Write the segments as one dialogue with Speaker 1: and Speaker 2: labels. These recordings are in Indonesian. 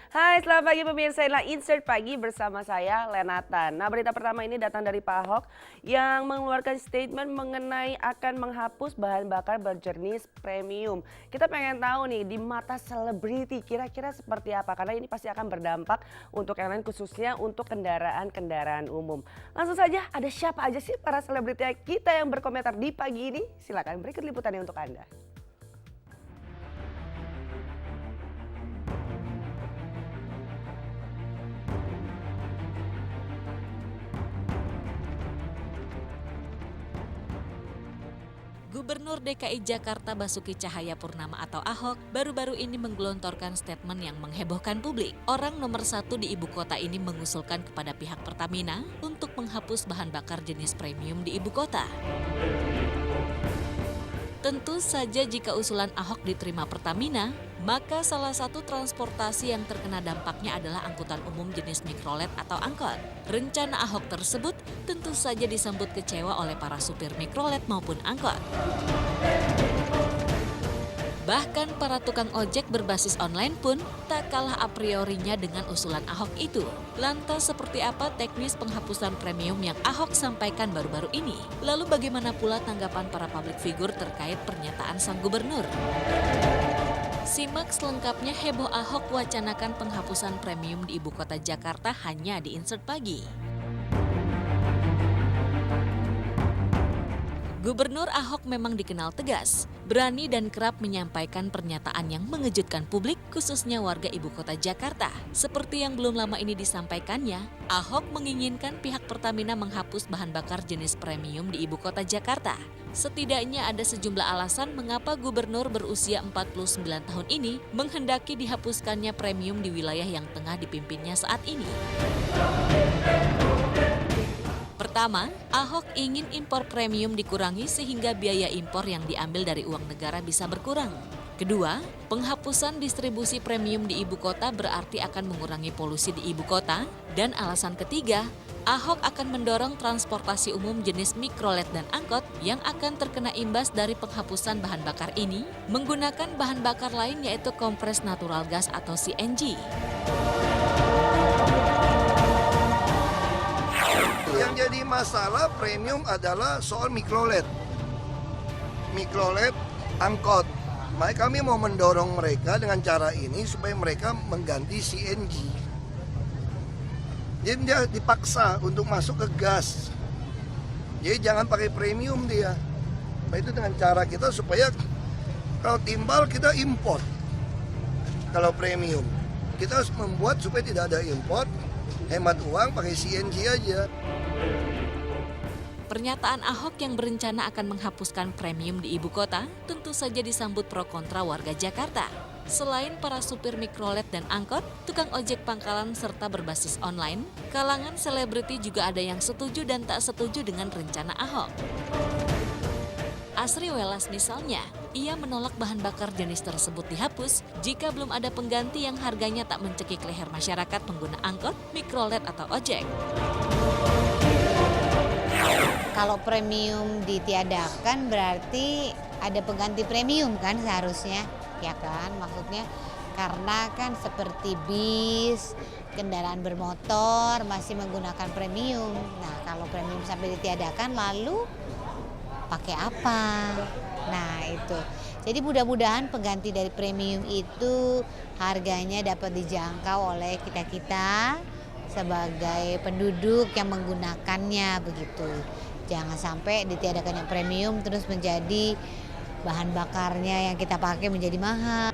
Speaker 1: Hai, selamat pagi pemirsa. Inilah Insert Pagi bersama saya, Lenatan. Nah, berita pertama ini datang dari Pak Ahok yang mengeluarkan statement mengenai akan menghapus bahan bakar berjenis premium. Kita pengen tahu nih, di mata selebriti kira-kira seperti apa? Karena ini pasti akan berdampak untuk yang lain, khususnya untuk kendaraan-kendaraan umum. Langsung saja, ada siapa aja sih para selebriti kita yang berkomentar di pagi ini? Silakan berikut liputannya untuk Anda.
Speaker 2: Gubernur DKI Jakarta Basuki Cahayapurnama atau Ahok baru-baru ini menggelontorkan statement yang menghebohkan publik. Orang nomor 1 di ibu kota ini mengusulkan kepada pihak Pertamina untuk menghapus bahan bakar jenis premium di ibu kota. Tentu saja jika usulan Ahok diterima Pertamina, maka salah satu transportasi yang terkena dampaknya adalah angkutan umum jenis mikrolet atau angkot. Rencana Ahok tersebut tentu saja disambut kecewa oleh para supir mikrolet maupun angkot. Bahkan para tukang ojek berbasis online pun tak kalah a priorinya dengan usulan Ahok itu. Lantas seperti apa teknis penghapusan premium yang Ahok sampaikan baru-baru ini? Lalu bagaimana pula tanggapan para publik figur terkait pernyataan sang gubernur? Simak selengkapnya heboh Ahok wacanakan penghapusan premium di ibu kota Jakarta hanya di Insert Pagi. Gubernur Ahok memang dikenal tegas, berani dan kerap menyampaikan pernyataan yang mengejutkan publik khususnya warga ibu kota Jakarta. Seperti yang belum lama ini disampaikannya, Ahok menginginkan pihak Pertamina menghapus bahan bakar jenis premium di ibu kota Jakarta. Setidaknya ada sejumlah alasan mengapa gubernur berusia 49 tahun ini menghendaki dihapuskannya premium di wilayah yang tengah dipimpinnya saat ini. Pertama, Ahok ingin impor premium dikurangi sehingga biaya impor yang diambil dari uang negara bisa berkurang. Kedua, penghapusan distribusi premium di ibu kota berarti akan mengurangi polusi di ibu kota. Dan alasan ketiga, Ahok akan mendorong transportasi umum jenis mikrolet dan angkot yang akan terkena imbas dari penghapusan bahan bakar ini menggunakan bahan bakar lain yaitu kompres natural gas atau CNG.
Speaker 3: Yang jadi masalah premium adalah soal mikrolet. Mikrolet angkot. Makanya kami mau mendorong mereka dengan cara ini supaya mereka mengganti CNG. Jadi dia dipaksa untuk masuk ke gas. Jadi jangan pakai premium dia. Nah, itu dengan cara kita supaya kalau timbal kita import. Kalau premium. Kita harus membuat supaya tidak ada import. Hemat uang pakai CNG aja.
Speaker 2: Pernyataan Ahok yang berencana akan menghapuskan premium di ibu kota tentu saja disambut pro kontra warga Jakarta. Selain para supir mikrolet dan angkot, tukang ojek pangkalan serta berbasis online, kalangan selebriti juga ada yang setuju dan tak setuju dengan rencana Ahok. Asri Welas misalnya, ia menolak bahan bakar jenis tersebut dihapus jika belum ada pengganti yang harganya tak mencekik leher masyarakat pengguna angkot, mikrolet atau ojek.
Speaker 4: Kalau premium ditiadakan berarti ada pengganti premium kan seharusnya, ya kan? Maksudnya karena kan seperti bis, kendaraan bermotor masih menggunakan premium. Nah kalau premium sampai ditiadakan lalu pakai apa? Nah itu. Jadi mudah-mudahan pengganti dari premium itu harganya dapat dijangkau oleh kita-kita sebagai penduduk yang menggunakannya begitu. Jangan sampai ditiadakan yang premium terus menjadi bahan bakarnya yang kita pakai menjadi mahal.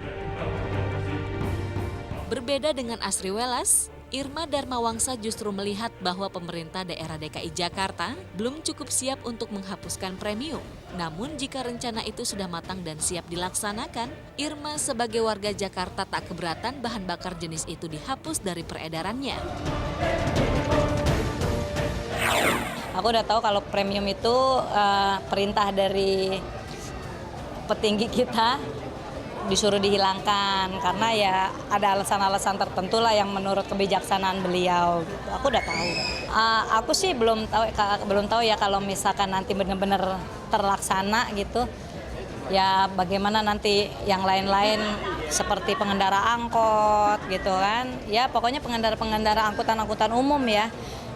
Speaker 2: Berbeda dengan Asri Welas, Irma Darmawangsa justru melihat bahwa pemerintah daerah DKI Jakarta belum cukup siap untuk menghapuskan premium. Namun jika rencana itu sudah matang dan siap dilaksanakan, Irma sebagai warga Jakarta tak keberatan bahan bakar jenis itu dihapus dari peredarannya.
Speaker 5: Aku udah tahu kalau premium itu perintah dari petinggi kita disuruh dihilangkan karena ya ada alasan-alasan tertentu lah yang menurut kebijaksanaan beliau. Aku udah tahu. Aku sih belum tahu ya kalau misalkan nanti benar-benar terlaksana gitu. ya bagaimana nanti yang lain-lain seperti pengendara angkot gitu kan. Ya pokoknya pengendara-pengendara angkutan-angkutan umum ya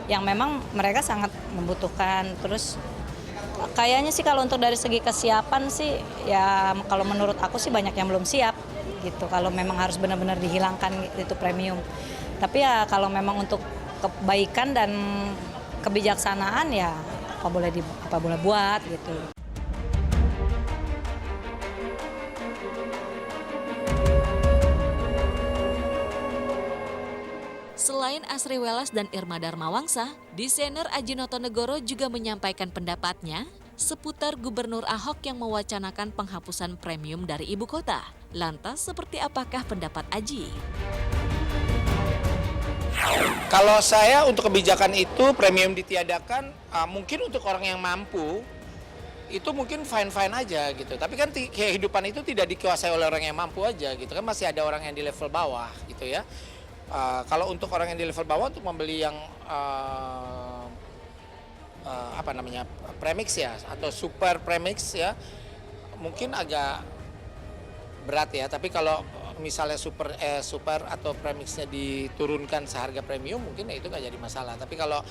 Speaker 5: yang memang mereka sangat membutuhkan. Terus kayaknya sih kalau untuk dari segi kesiapan sih ya kalau menurut aku sih banyak yang belum siap gitu. Kalau memang harus benar-benar dihilangkan itu premium. Tapi ya kalau memang untuk kebaikan dan kebijaksanaan ya apa boleh buat gitu.
Speaker 2: Selain Asri Welas dan Irma Darmawangsa, desainer Aji Notonegoro juga menyampaikan pendapatnya seputar Gubernur Ahok yang mewacanakan penghapusan premium dari ibu kota. Lantas seperti apakah pendapat Aji?
Speaker 6: Kalau saya untuk kebijakan itu premium ditiadakan, mungkin untuk orang yang mampu itu mungkin fine-fine aja gitu. Tapi kan kehidupan itu tidak dikuasai oleh orang yang mampu aja gitu kan, masih ada orang yang di level bawah gitu ya. Kalau untuk orang yang di level bawah untuk membeli yang premix ya atau super premix ya mungkin agak berat ya. Tapi kalau misalnya super atau premixnya diturunkan seharga premium mungkin ya itu nggak jadi masalah. Tapi kalau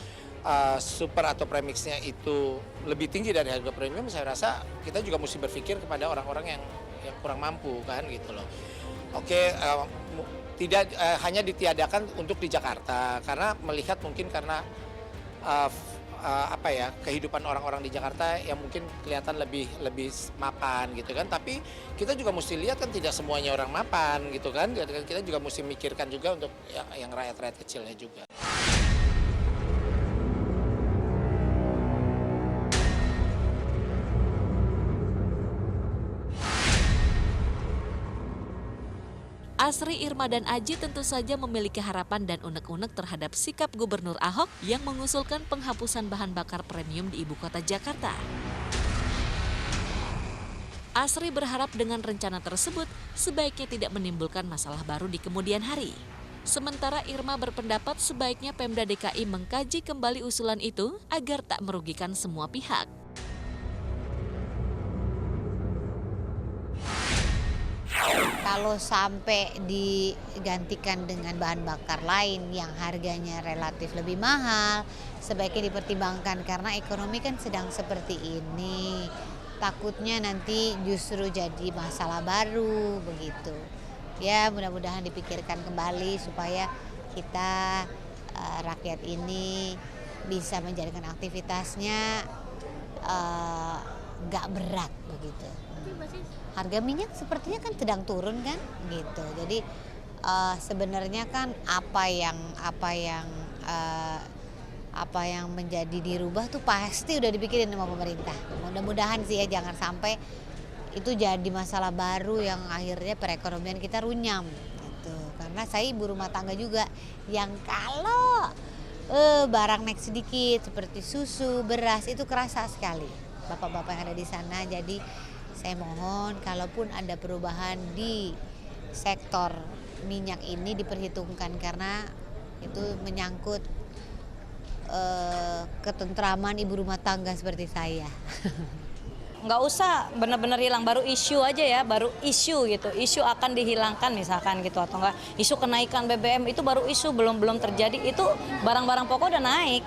Speaker 6: super atau premixnya itu lebih tinggi dari harga premium, saya rasa kita juga mesti berpikir kepada orang-orang yang kurang mampu kan gitu loh. Oke, tidak hanya ditiadakan untuk di Jakarta karena melihat mungkin karena kehidupan orang-orang di Jakarta yang mungkin kelihatan lebih mapan gitu kan. Tapi kita juga mesti lihat kan tidak semuanya orang mapan gitu kan. Kita juga mesti mikirkan juga untuk yang rakyat-rakyat kecilnya juga.
Speaker 2: Asri, Irma, dan Aji tentu saja memiliki harapan dan unek-unek terhadap sikap Gubernur Ahok yang mengusulkan penghapusan bahan bakar premium di ibu kota Jakarta. Asri berharap dengan rencana tersebut sebaiknya tidak menimbulkan masalah baru di kemudian hari. Sementara Irma berpendapat sebaiknya Pemda DKI mengkaji kembali usulan itu agar tak merugikan semua pihak.
Speaker 4: Kalau sampai digantikan dengan bahan bakar lain yang harganya relatif lebih mahal, sebaiknya dipertimbangkan karena ekonomi kan sedang seperti ini. Takutnya nanti justru jadi masalah baru begitu. Ya mudah-mudahan dipikirkan kembali supaya kita rakyat ini bisa menjadikan aktivitasnya nggak berat begitu. Harga minyak sepertinya kan sedang turun kan gitu. Jadi sebenarnya kan apa yang menjadi dirubah tuh pasti udah dipikirin sama pemerintah. Mudah-mudahan sih ya jangan sampai itu jadi masalah baru yang akhirnya perekonomian kita runyam gitu. Karena saya ibu rumah tangga juga yang kalau barang naik sedikit seperti susu, beras itu kerasa sekali. Bapak-bapak yang ada di sana, jadi saya mohon kalaupun ada perubahan di sektor minyak ini diperhitungkan karena itu menyangkut ketentraman ibu rumah tangga seperti saya.
Speaker 5: Nggak usah benar-benar hilang, baru isu aja ya, baru isu gitu, isu akan dihilangkan misalkan gitu atau enggak isu kenaikan BBM itu baru isu belum terjadi, itu barang-barang pokok udah naik.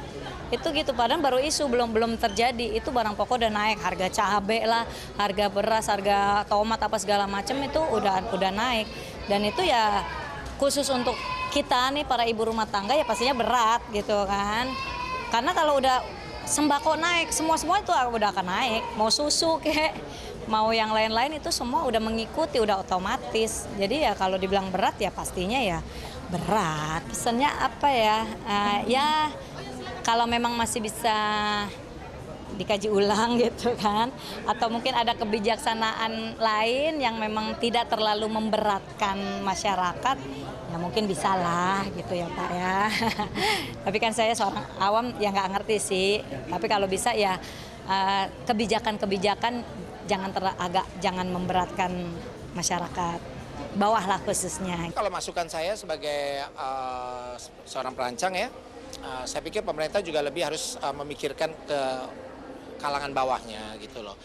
Speaker 5: Itu gitu, padahal baru isu belum terjadi, itu barang pokok udah naik, harga cabai lah, harga beras, harga tomat apa segala macam itu udah naik. Dan itu ya khusus untuk kita nih para ibu rumah tangga ya pastinya berat gitu kan. Karena kalau udah sembako naik, semua itu udah akan naik. Mau susu kek, mau yang lain-lain itu semua udah mengikuti, udah otomatis. Jadi ya kalau dibilang berat ya pastinya ya berat. Pesannya apa ya? Ya kalau memang masih bisa dikaji ulang gitu kan, atau mungkin ada kebijaksanaan lain yang memang tidak terlalu memberatkan masyarakat, ya mungkin bisa lah gitu ya Pak ya. Tapi kan saya seorang awam yang nggak ngerti sih, tapi kalau bisa ya kebijakan-kebijakan jangan memberatkan masyarakat bawah lah khususnya.
Speaker 6: Kalau masukan saya sebagai seorang perancang ya, saya pikir pemerintah juga lebih harus memikirkan ke kalangan bawahnya gitu loh.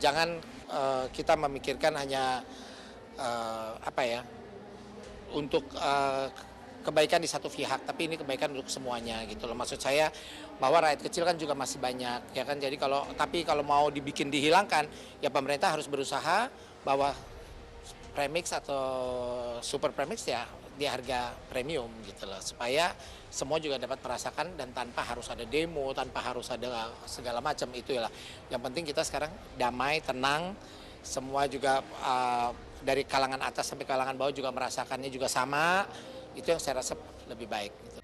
Speaker 6: Jangan kita memikirkan hanya untuk kebaikan di satu pihak, tapi ini kebaikan untuk semuanya gitu loh. Maksud saya bahwa rakyat kecil kan juga masih banyak ya kan. Jadi kalau mau dibikin dihilangkan, ya pemerintah harus berusaha bahwa premix atau super premix ya di harga premium gitu loh, supaya semua juga dapat merasakan dan tanpa harus ada demo, tanpa harus ada segala macam itu ya lah. Yang penting kita sekarang damai, tenang, semua juga dari kalangan atas sampai kalangan bawah juga merasakannya juga sama. Itu yang saya rasa lebih baik. Gitu.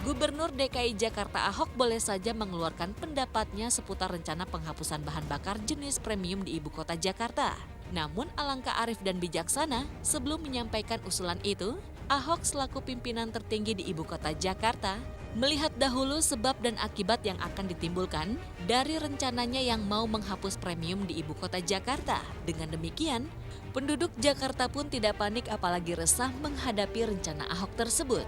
Speaker 2: Gubernur DKI Jakarta Ahok boleh saja mengeluarkan pendapatnya seputar rencana penghapusan bahan bakar jenis premium di ibu kota Jakarta. Namun alangkah arif dan bijaksana, sebelum menyampaikan usulan itu, Ahok selaku pimpinan tertinggi di ibu kota Jakarta melihat dahulu sebab dan akibat yang akan ditimbulkan dari rencananya yang mau menghapus premium di ibu kota Jakarta. Dengan demikian, penduduk Jakarta pun tidak panik apalagi resah menghadapi rencana Ahok tersebut.